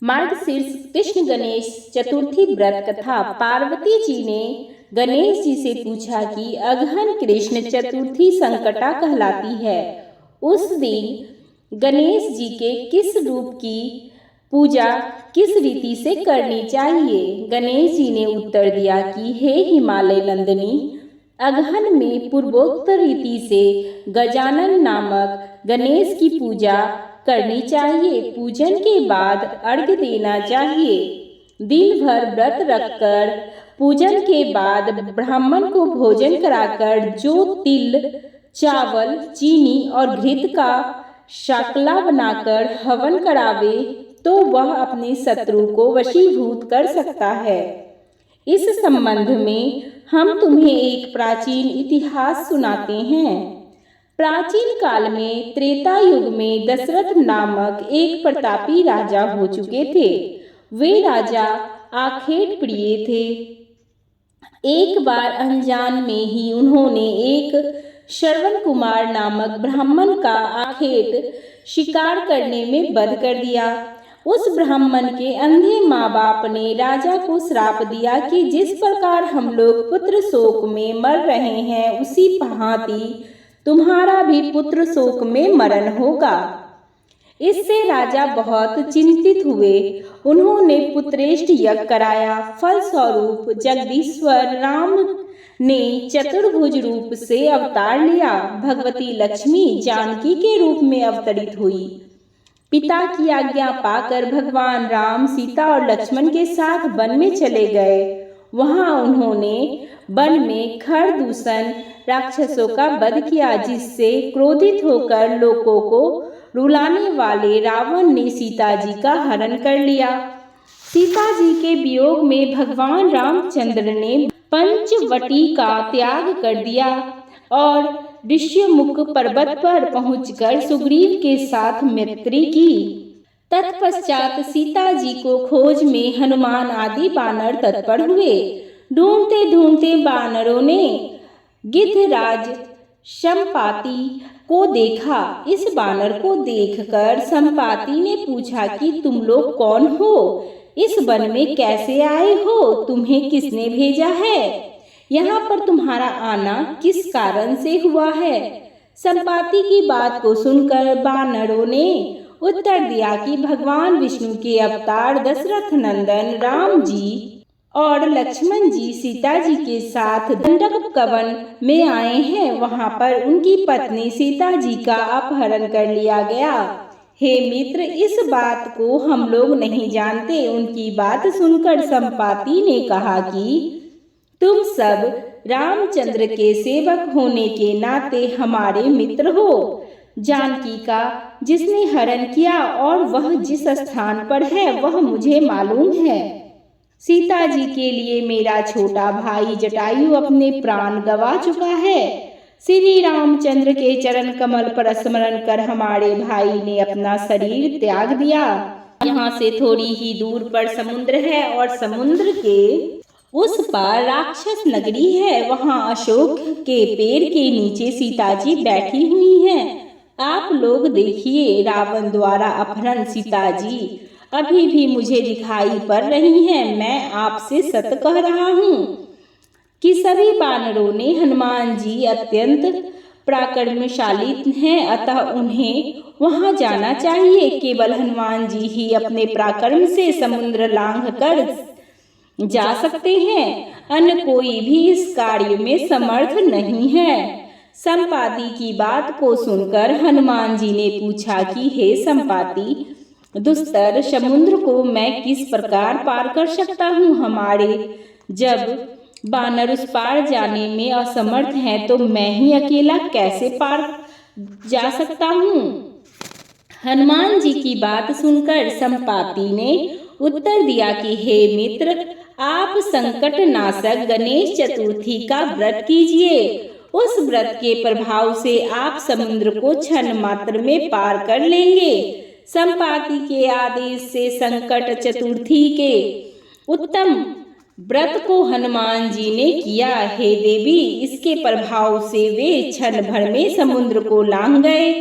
मार्गशीर्ष कृष्ण गणेश चतुर्थी व्रत कथा। पार्वती जी ने गणेश जी से पूछा कि अगहन कृष्ण चतुर्थी संकटा कहलाती है। उस दिन गणेश जी के किस रूप की पूजा किस रीति से करनी चाहिए? गणेश जी ने उत्तर दिया कि हे हिमालय नंदिनी, अगहन में पूर्वोक्त रीति से गजानन नामक गणेश की पूजा करनी चाहिए। पूजन के बाद अर्घ्य देना चाहिए। दिन भर व्रत रखकर पूजन के बाद ब्राह्मण को भोजन कराकर जो तिल, चावल, चीनी और घृत का शाकला बनाकर हवन करावे तो वह अपने शत्रु को वशीभूत कर सकता है। इस संबंध में हम तुम्हें एक प्राचीन इतिहास सुनाते हैं। प्राचीन काल में त्रेता युग में दशरथ नामक एक प्रतापी राजा हो चुके थे। वे राजा आखेट प्रिय थे। एक बार अनजान में ही उन्होंने एक श्रवण कुमार नामक ब्राह्मण का आखेट शिकार करने में वध कर दिया। उस ब्राह्मण के अंधे माँ बाप ने राजा को श्राप दिया कि जिस प्रकार हम लोग पुत्र शोक में मर रहे हैं उसी भांति तुम्हारा भी पुत्र शोक में मरण होगा। इससे राजा बहुत चिंतित हुए। उन्होंने पुत्रेष्ट यज्ञ कराया। फलस्वरूप जगदीश्वर राम ने चतुर्भुज रूप से अवतार लिया। भगवती लक्ष्मी जानकी के रूप में अवतरित हुई। पिता की आज्ञा पाकर भगवान राम सीता और लक्ष्मण के साथ वन में चले गए। वहां उन्होंने वन में खरदूषण राक्षसों का वध किया, जिससे क्रोधित होकर लोगों को रुलाने वाले रावण ने सीता जी का हरण कर लिया। सीता जी के वियोग में भगवान रामचंद्र ने पंचवटी का त्याग कर दिया और ऋष्यमुख पर्वत पर पहुंचकर सुग्रीव के साथ मैत्री की। तत्पश्चात सीता जी को खोज में हनुमान आदि बानर तत्पर हुए। ढूंढते ढूंढते बानरों ने गिद्धराज संपाति को देखा। इस बानर को देखकर संपाति ने पूछा कि तुम लोग कौन हो? इस वन में कैसे आए हो? तुम्हें किसने भेजा है? यहाँ पर तुम्हारा आना किस कारण से हुआ है? संपाति की बात को सुनकर बानरों ने उत्तर दिया कि भगवान विष्णु के अवतार दशरथ नंदन राम जी और लक्ष्मण जी सीता जी के साथ दंडकवन में आए हैं। वहां पर उनकी पत्नी सीता जी का अपहरण कर लिया गया। हे मित्र, इस बात को हम लोग नहीं जानते। उनकी बात सुनकर संपाति ने कहा कि तुम सब रामचंद्र के सेवक होने के नाते हमारे मित्र हो। जानकी का जिसने हरण किया और वह जिस स्थान पर है वह मुझे मालूम है। सीता जी के लिए मेरा छोटा भाई जटायु अपने प्राण गंवा चुका है। श्री रामचंद्र के चरण कमल पर स्मरण कर हमारे भाई ने अपना शरीर त्याग दिया। यहाँ से थोड़ी ही दूर पर समुद्र है और समुद्र के उस पार राक्षस नगरी है। वहाँ अशोक के पेड़ के नीचे सीता जी बैठी हुई हैं। आप लोग देखिए, रावण द्वारा अपहरण सीता जी अभी भी मुझे दिखाई पड़ रही हैं। मैं आपसे सत्य कह रहा हूँ कि सभी बानरों ने हनुमान जी अत्यंत पराक्रमशाली हैं, अतः उन्हें वहां जाना चाहिए। केवल हनुमान जी ही अपने पराक्रम से समुद्र लांघ कर जा सकते हैं। अन्य कोई भी इस कार्य में समर्थ नहीं है। संपाति की बात को सुनकर हनुमान जी ने पूछा कि हे संपाति, दुस्तर समुद्र को मैं किस प्रकार पार कर सकता हूँ? हमारे जब बानर उस पार जाने में असमर्थ हैं तो मैं ही अकेला कैसे पार जा सकता हूँ? हनुमान जी की बात सुनकर संपाति ने उत्तर दिया कि हे मित्र, आप संकट नाशक गणेश चतुर्थी का व्रत कीजिए। उस व्रत के प्रभाव से आप समुद्र को क्षण मात्र में पार कर लेंगे। संपाति के आदेश से संकट चतुर्थी के उत्तम व्रत को हनुमान जी ने किया। हे देवी, इसके प्रभाव से वे क्षण भर में समुद्र को लांघ गए।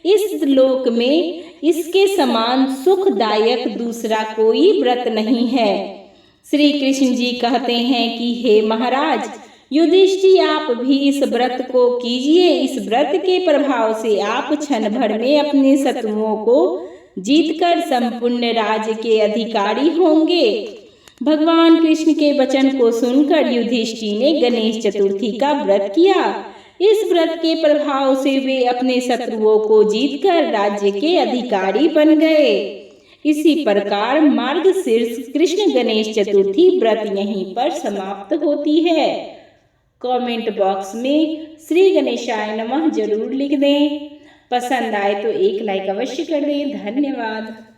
इस लोक में इसके समान सुखदायक दूसरा कोई व्रत नहीं है। श्री कृष्ण जी कहते हैं कि हे महाराज युधिष्ठिर, आप भी इस व्रत को कीजिए। इस व्रत के प्रभाव से आप क्षण भर में अपने शत्रुओं को जीतकर संपूर्ण राज्य के अधिकारी होंगे। भगवान कृष्ण के वचन को सुनकर युधिष्ठिर ने गणेश चतुर्थी का व्रत किया। इस व्रत के प्रभाव से वे अपने शत्रुओं को जीतकर राज्य के अधिकारी बन गए। इसी प्रकार मार्गशीर्ष कृष्ण गणेश चतुर्थी व्रत यहीं पर समाप्त होती है। कमेंट बॉक्स में श्री गणेशाय नमः जरूर लिख दें। पसंद आए तो एक लाइक अवश्य कर दें। धन्यवाद।